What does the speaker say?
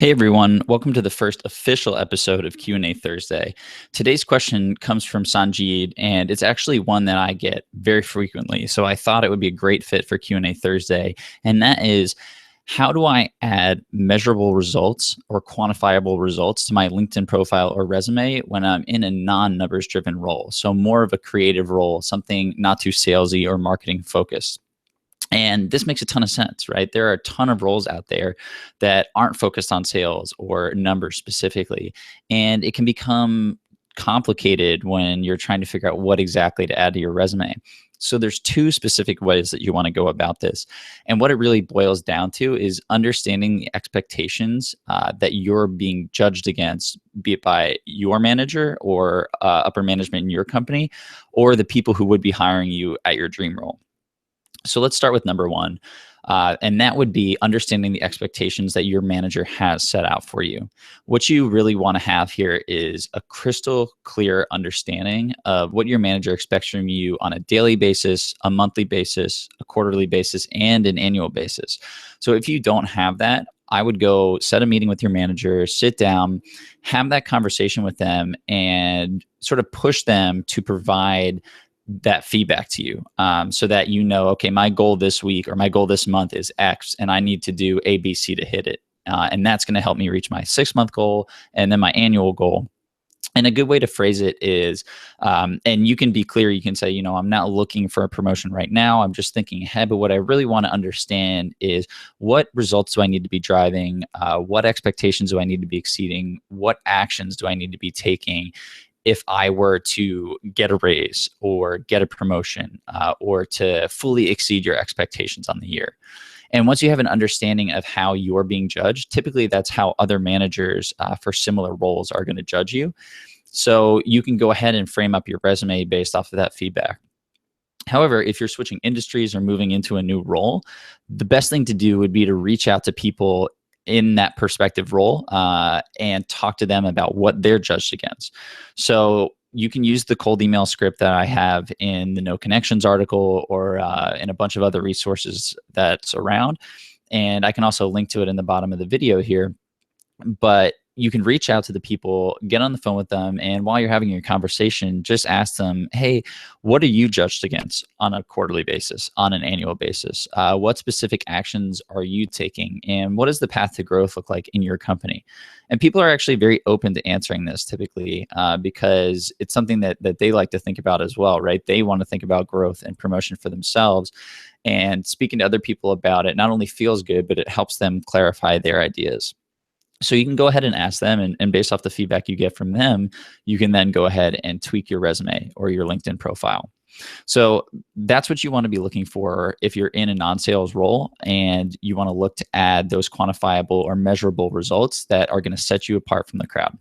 Hey everyone, welcome to the first official episode of Q&A Thursday. Today's question comes from Sanjeed, and it's actually one that I get very frequently. So I thought it would be a great fit for Q&A Thursday, and that is, how do I add measurable results or quantifiable results to my LinkedIn profile or resume when I'm in a non-numbers driven role? So more of a creative role, something not too salesy or marketing focused. And this makes a ton of sense, right? There are a ton of roles out there that aren't focused on sales or numbers specifically. And it can become complicated when you're trying to figure out what exactly to add to your resume. So there's two specific ways that you want to go about this. And what it really boils down to is understanding the expectations that you're being judged against, be it by your manager or upper management in your company, or the people who would be hiring you at your dream role. So let's start with number one, and that would be understanding the expectations that your manager has set out for you. What you really want to have here is a crystal clear understanding of what your manager expects from you on a daily basis, a monthly basis, a quarterly basis, and an annual basis. So if you don't have that, I would go set a meeting with your manager, sit down, have that conversation with them, and sort of push them to provide that feedback to you, so that you know, okay, my goal this week or my goal this month is X, and I need to do A, B, C to hit it. And that's going to help me reach my 6-month goal and then my annual goal. And a good way to phrase it is, and you can be clear, you can say, I'm not looking for a promotion right now. I'm just thinking ahead. But what I really want to understand is, what results do I need to be driving? What expectations do I need to be exceeding? What actions do I need to be taking if I were to get a raise or get a promotion, or to fully exceed your expectations on the year? And once you have an understanding of how you're being judged, typically that's how other managers for similar roles are going to judge you. So you can go ahead and frame up your resume based off of that feedback. However, if you're switching industries or moving into a new role, the best thing to do would be to reach out to people in that perspective role, and talk to them about what they're judged against. So you can use the cold email script that I have in the No Connections article, or in a bunch of other resources that's around. And I can also link to it in the bottom of the video here. But you can reach out to the people, get on the phone with them, and while you're having your conversation, just ask them, hey, what are you judged against on a quarterly basis, on an annual basis? What specific actions are you taking? And what does the path to growth look like in your company? And people are actually very open to answering this typically, because it's something that they like to think about as well, right? They want to think about growth and promotion for themselves. And speaking to other people about it not only feels good, but it helps them clarify their ideas. So you can go ahead and ask them, and based off the feedback you get from them, you can then go ahead and tweak your resume or your LinkedIn profile. So that's what you want to be looking for if you're in a non-sales role and you want to look to add those quantifiable or measurable results that are going to set you apart from the crowd.